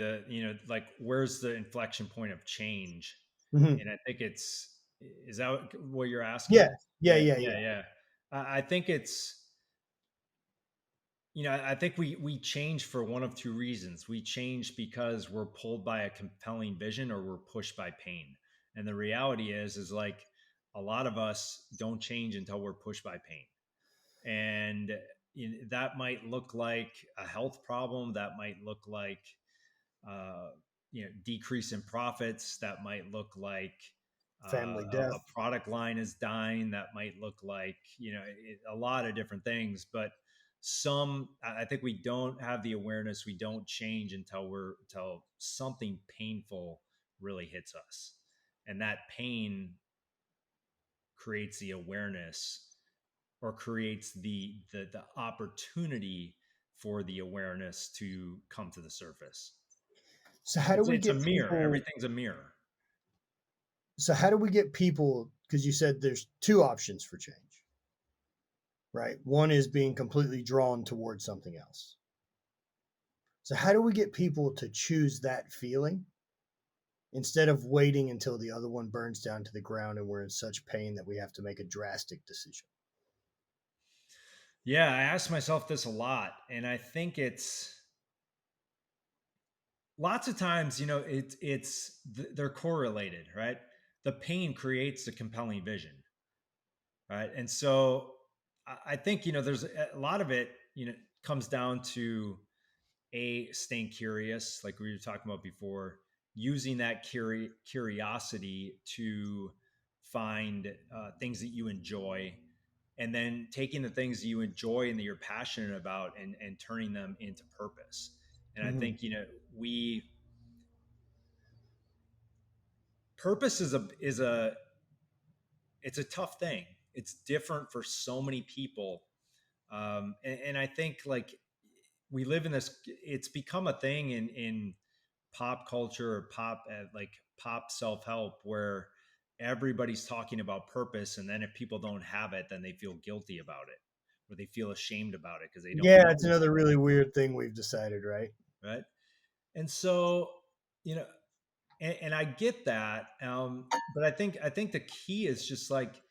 like where's the inflection point of change? Hmm. And I think it's is that what you're Yeah, asking? yeah, Yeah, yeah, yeah, yeah. yeah. I think it's I think we change for one of two reasons. We change because we're pulled by a compelling vision or we're pushed by pain. And the reality is like a lot of us don't change until we're pushed by pain. And that might look like a health problem. That might look like uh, decrease in profits. That might look like Family a death. product line is dying. That might look like a lot of different things. But I think we don't have the awareness. We don't change until something painful really hits us, and that pain creates the awareness or creates the opportunity for the awareness to come to the surface. So how do It's we it's a get mirror. people Everything's a mirror. so how do we get people, because you said there's two options for change, right? One is being completely drawn towards something else. So how do we get people to choose that feeling instead of waiting until the other one burns down to the ground and we're in such pain that we have to make a drastic decision? Yeah, I ask myself this a lot, and I think it's lots of times. They're correlated, right? The pain creates the compelling vision, right? And so I think there's a lot of it. Comes down to staying curious, like we were talking about before, using that curiosity to find things that you enjoy, and then taking the things that you enjoy and that you're passionate about and turning them into purpose. And I Hmm. think we purpose is a it's a tough thing. It's different for so many people. And I think like we live in this, it's become a thing in pop culture or pop self-help where everybody's talking about purpose, and then if people don't have it, then they feel guilty about it or they feel ashamed about it because they don't Yeah, know it's what another it really weird thing we've decided, right? is, right? And so you know and I get that, but I think the key is just like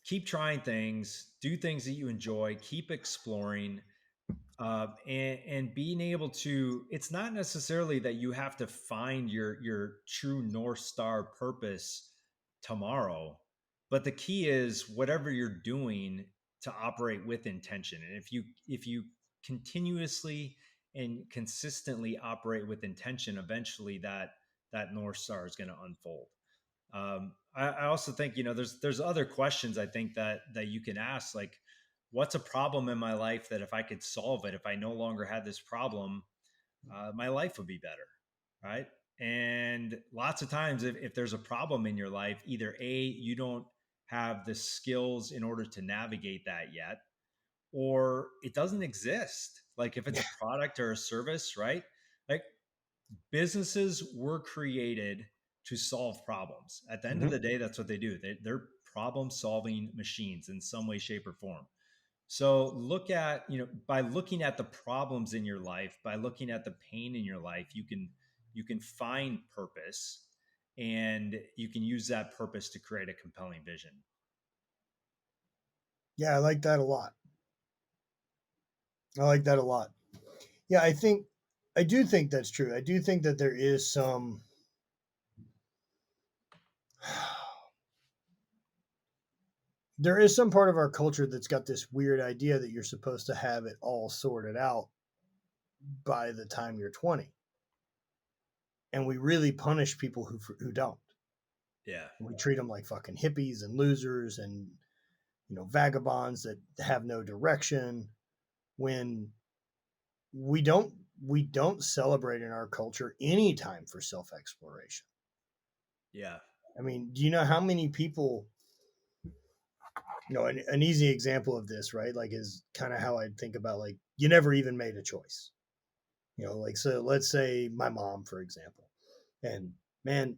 keep trying things, do things that you enjoy, keep exploring, and being able to. It's not necessarily that you have to find your true north star purpose tomorrow, but the key is whatever you're doing to operate with intention. And if you continuously and consistently operate with intention, eventually that north star is going to unfold. I also think there's other questions I think that you can ask, like what's a problem in my life that if I could solve it, if I no longer had this problem, my life would be better, right? And lots of times, if there's a problem in your life, either you don't have the skills in order to navigate that yet, or it doesn't exist. Like if it's a product or a service, right? Like businesses were created to solve problems. At the end of Hmm. the day, that's what they do. They're problem solving machines in some way, shape, or form. So by looking at the problems in your life, by looking at the pain in your life, you can find purpose, and you can use that purpose to create a compelling vision. Yeah, I like that a lot. I like that a lot. Yeah, I think. I do think that's true. I do think that there is some there is some part of our culture that's got this weird idea that you're supposed to have it all sorted out by the time you're 20. And we really punish people who don't. Yeah. We treat them like fucking hippies and losers and vagabonds that have no direction when we don't celebrate in our culture any time for self-exploration. Yeah. I mean, do you know how many people, an easy example of this, right? Like is kind of how I think about like you never even made a choice. Like so let's say my mom, for example. And man,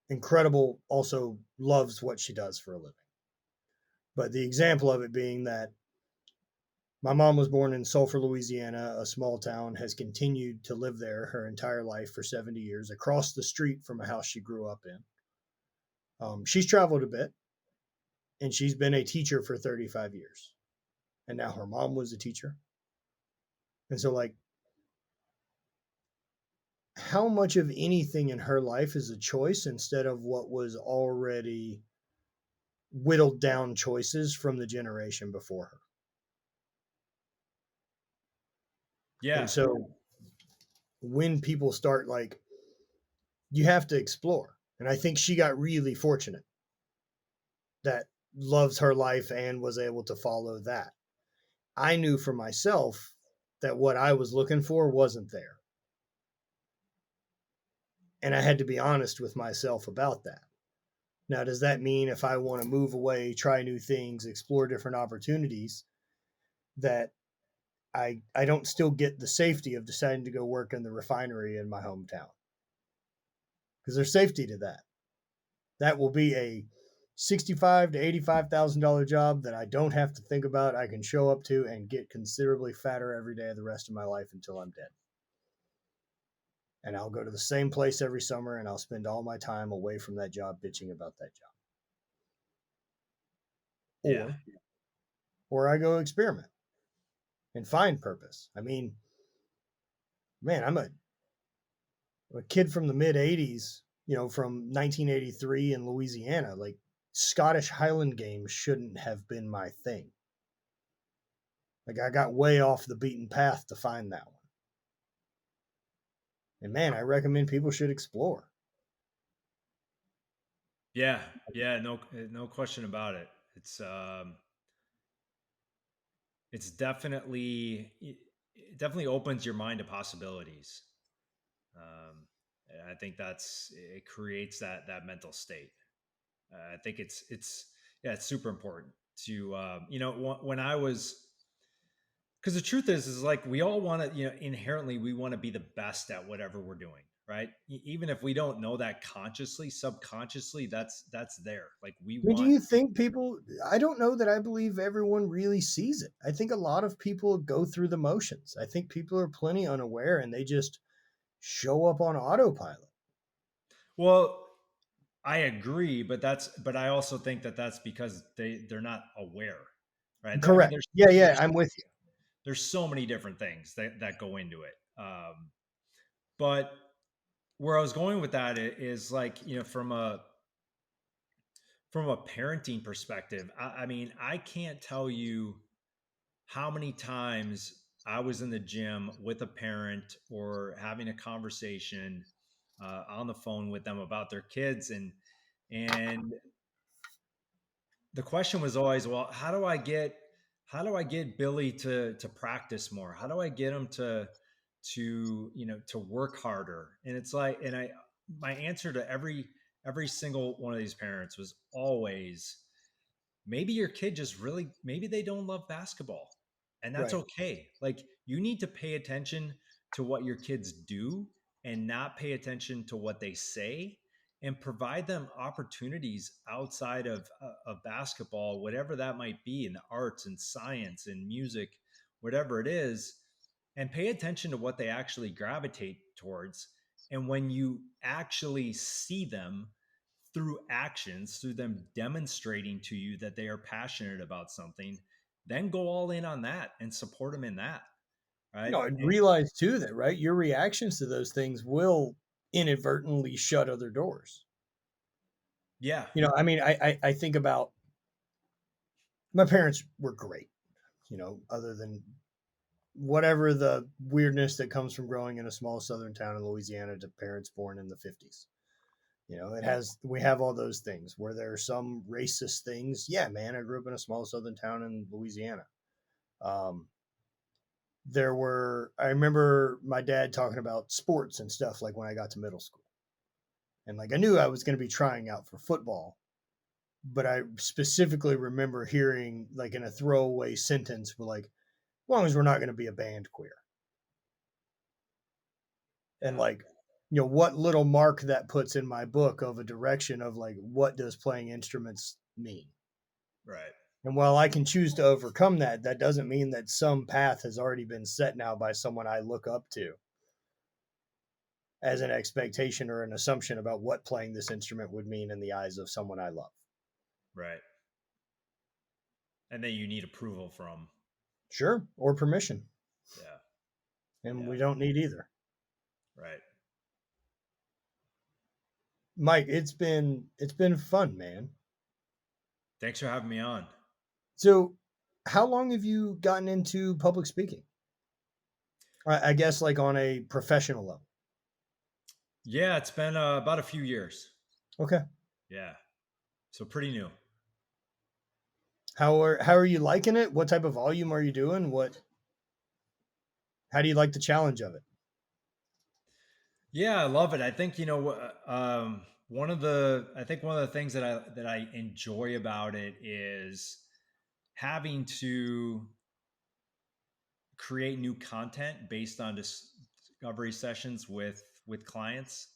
incredible, also loves what she does for a living. But the example of it being that my mom was born in Sulphur, Louisiana, a small town, has continued to live there her entire life for 70 years, across the street from a house she grew up in. She's traveled a bit, and she's been a teacher for 35 years. And now her mom was a teacher. And so, like, how much of anything in her life is a choice instead of what was already whittled down choices from the generation before her? And Yeah. so, when people start, like, you have to explore. And I think she got really fortunate that loves her life and was able to follow that. I knew for myself that what I was looking for wasn't there. And I had to be honest with myself about that. Now, does that mean if I want to move away, try new things, explore different opportunities, that I don't still get the safety of deciding to go work in the refinery in my hometown? Because there's safety to that. That will be a 65 to $85,000 job that I don't have to think about. I can show up to and get considerably fatter every day of the rest of my life until I'm dead. And I'll go to the same place every summer and I'll spend all my time away from that job bitching about that job. Yeah. Or I go experiment and find purpose. I mean, man, I'm a kid from the mid 80s, from 1983 in Louisiana. Like Scottish Highland games shouldn't have been my thing. Like I got way off the beaten path to find that one. And man, I recommend people should explore. Yeah. Yeah. No question about it. It's it definitely opens your mind to possibilities. And I think it creates that mental state. I think yeah, it's super important to, when I was, because the truth is like we all want to, inherently we want to be the best at whatever we're doing, right? Even if we don't know that consciously, subconsciously, that's there. Like we I mean, do want. you think people, I don't know that I believe everyone really sees it. I think a lot of people go through the motions. I think people are plenty unaware and they just show up on autopilot. Well, I agree, but I also think that that's because they're not aware, right? I mean, Correct. Yeah, yeah, I'm with you. there's so many different things that go into it. But where I was going with that is like, from a parenting perspective, I mean, I can't tell you how many times I was in the gym with a parent or having a conversation on the phone with them about their kids, and the question was always, well, how do I get Billy to practice more? How do I get him to work harder? And it's like, and I my answer to every single one of these parents was always, maybe your kid just really, maybe they don't love basketball, and that's Right. okay. Like you need to pay attention to what your kids do and not pay attention to what they say, and provide them opportunities outside of basketball, whatever that might be, in the arts and science and music, whatever it is, and pay attention to what they actually gravitate towards. And when you actually see them through actions, through them demonstrating to you that they are passionate about something, then go all in on that and support them in that. right? And realize too that, right, your reactions to those things will inadvertently shut other doors. Yeah, I mean, I think about my parents were great, other than whatever the weirdness that comes from growing in a small southern town in Louisiana to parents born in the 50s. We have all those things where there are some racist things. Yeah, man, I grew up in a small southern town in Louisiana. Um, I remember my dad talking about sports and stuff like when I got to middle school. And like I knew I was going to be trying out for football, but I specifically remember hearing like in a throwaway sentence, we're like, as long as we're not going to be a band queer. And yeah, like, what little mark that puts in my book of a direction of like, what does playing instruments mean? right, And while I can choose to overcome that, that doesn't mean that some path has already been set now by someone I look up to as an expectation or an assumption about what playing this instrument would mean in the eyes of someone I love. right. And then you need approval from. Sure, or permission. Yeah, And yeah, we don't need either. right. Mike, it's been fun, man. Thanks for having me on. So, how long have you gotten into public speaking? I guess like on a professional level. Yeah, it's been about a few years. Okay. Yeah, so pretty new. How are you liking it? What type of volume are you doing? How do you like the challenge of it? Yeah, I love it. I think one of the things that I enjoy about it is having to create new content based on discovery sessions with clients,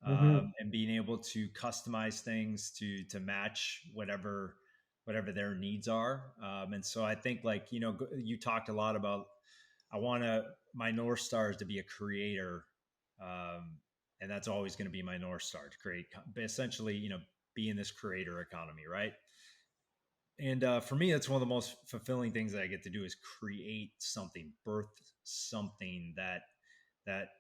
Hmm. and being able to customize things to match whatever their needs are. And so I think like you talked a lot about I want to my north star is to be a creator, um, and that's always going to be my north star to create essentially be in this creator economy, right? And for me, that's one of the most fulfilling things that I get to do is create something, birth something that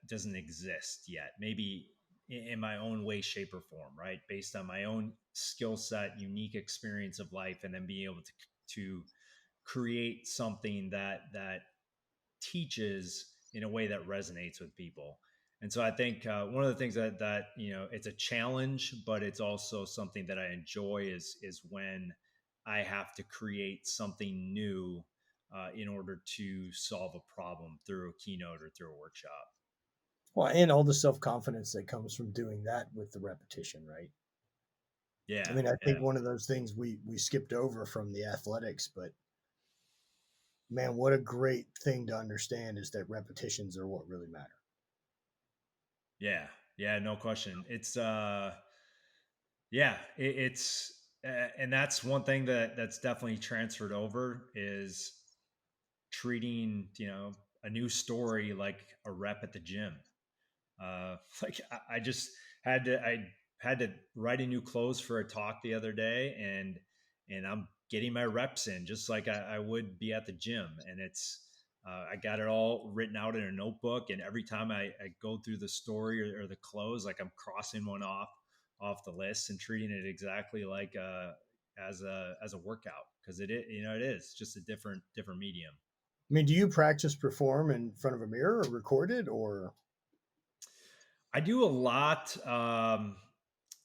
doesn't exist yet. Maybe in my own way, shape, or form, right? Based on my own skill set, unique experience of life, and then being able to create something that teaches in a way that resonates with people. And so I think one of the things that it's a challenge, but it's also something that I enjoy is when I have to create something new in order to solve a problem through a keynote or through a workshop. Well, and all the self confidence that comes from doing that with the repetition, right? I Yeah, mean, I yeah, think one of those things we skipped over from the athletics, but man, what a great thing to understand is that repetitions are what really matter. yeah, yeah. No question. And that's one thing that's definitely transferred over is treating a new story like a rep at the gym. Like I just had to write a new clothes for a talk the other day, and I'm getting my reps in just like I would be at the gym. And it's I got it all written out in a notebook, and every time I go through the story or the close, like I'm crossing one off the list and treating it exactly like as a workout, because it is just a different medium. I mean, do you practice perform in front of a mirror or record it or? I do a lot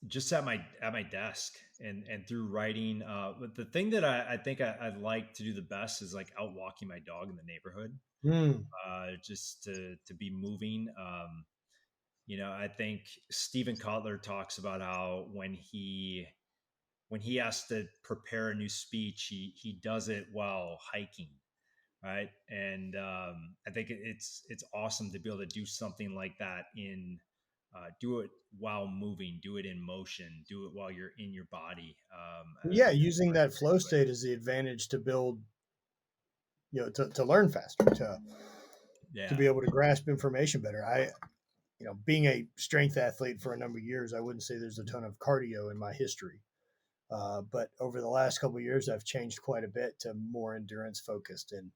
just at my desk and through writing. But the thing that I think I'd like to do the best is like out walking my dog in the neighborhood, Hmm. just to be moving. I think Stephen Kotler talks about how when he has to prepare a new speech, he does it while hiking, right? And I think it's awesome to be able to do something like that do it while moving, do it in motion, do it while you're in your body. Yeah, It's a using great that way to flow do it. state is the advantage to build, to learn faster, to Yeah, be able to grasp information better. Being a strength athlete for a number of years, I wouldn't say there's a ton of cardio in my history. But over the last couple of years, I've changed quite a bit to more endurance focused. And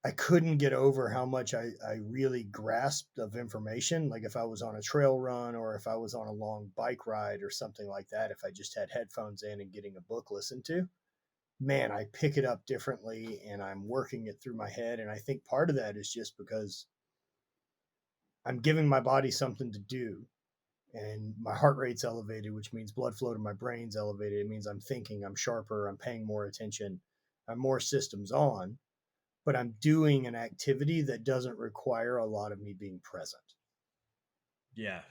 I couldn't get over how much I really grasped of information. Like if I was on a trail run or if I was on a long bike ride or something like that, if I just had headphones in and getting a book listened to, man, I pick it up differently and I'm working it through my head. And I think part of that is just because I'm giving my body something to do and my heart rate's elevated, which means blood flow to my brain's elevated. It means I'm thinking, I'm sharper, I'm paying more attention, I'm more systems on, but I'm doing an activity that doesn't require a lot of me being present. Yeah.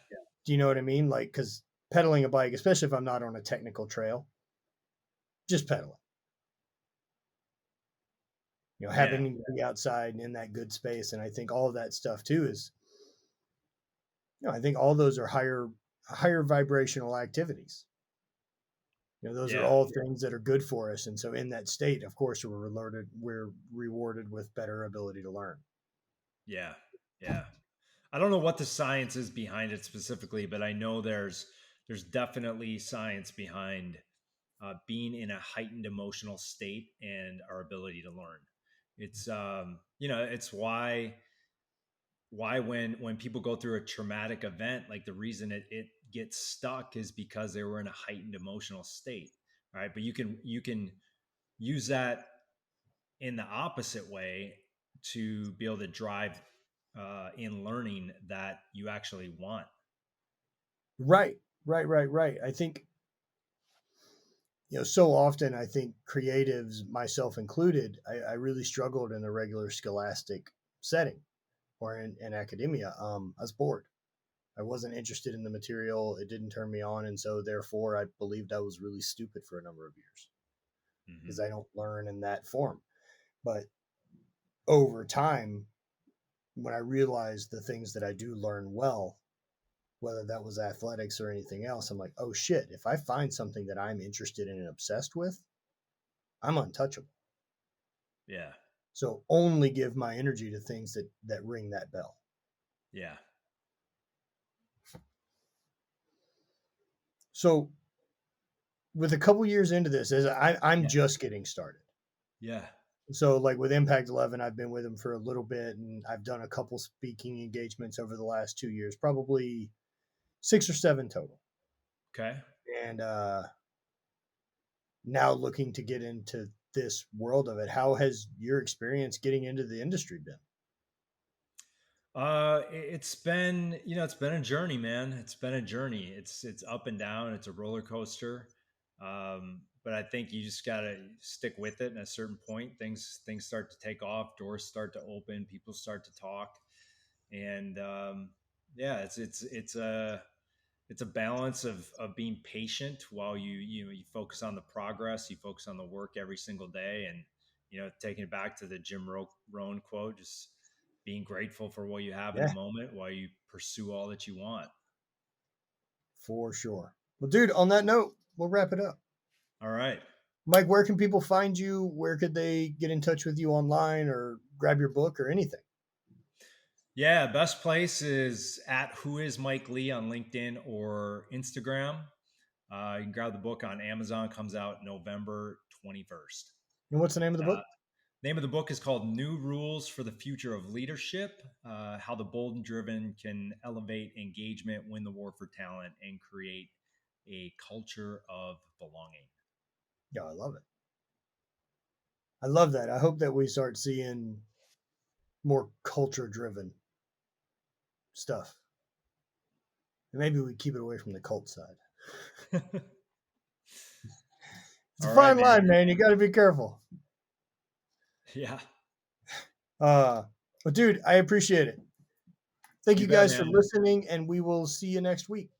Do you know what I mean? Like, because pedaling a bike, especially if I'm not on a technical trail, just pedaling. Yeah. Happening to be outside and in that good space. And I think all of that stuff too is, I think all those are higher vibrational activities. Those are Yeah. all things that are good for us. And so in that state, of course, we're rewarded with better ability to learn. Yeah. Yeah. I don't know what the science is behind it specifically, but I know there's definitely science behind being in a heightened emotional state and our ability to learn. It's it's why when people go through a traumatic event, like the reason it gets stuck is because they were in a heightened emotional state, right? But you can use that in the opposite way to be able to drive in learning that you actually want. Right, right, right, right. I think, so often I think creatives, myself included, I really struggled in the regular scholastic setting or in academia. I was bored. I wasn't interested in the material. It didn't turn me on. And so therefore I believed I was really stupid for a number of years because Hmm. I don't learn in that form. But over time, when I realized the things that I do learn well, whether that was athletics or anything else, I'm like, oh shit, if I find something that I'm interested in and obsessed with, I'm untouchable. Yeah. So only give my energy to things that ring that bell. Yeah. So with a couple years into this, as I'm Yeah. just getting started. Yeah. So like with Impact 11, I've been with them for a little bit, and I've done a couple speaking engagements over the last 2 years, probably 6 or 7 total. Okay. And now looking to get into this world of it. How has your experience getting into the industry been? It's been, it's been a journey, man. It's been a journey. It's up and down. It's a roller coaster. But I think you just gotta stick with it. At a certain point, things start to take off. Doors start to open. People start to talk, and yeah, it's a balance of being patient while you focus on the progress. You focus on the work every single day, and taking it back to the Rohn quote, just being grateful for what you have in the Yeah, moment while you pursue all that you want. for sure. Well, dude, on that note, we'll wrap it up. All right. Mike, where can people find you? Where could they get in touch with you online or grab your book or anything? Yeah, best place is at Who Is Mike Lee on LinkedIn or Instagram. You can grab the book on Amazon. Comes out November 21st. And what's the name of the Uh, book? Name of the book is called New Rules for the Future of Leadership: How the Bold and Driven Can Elevate Engagement, Win the War for Talent, and Create a Culture of Belonging. Yeah, I love it. I love that. I hope that we start seeing more culture driven stuff. And maybe we keep it away from the cult side. It's a All right, fine line, man. man. You got to be careful. Yeah. Uh, but dude, I appreciate it. Thank You you bet, guys for man. listening, and we will see you next week.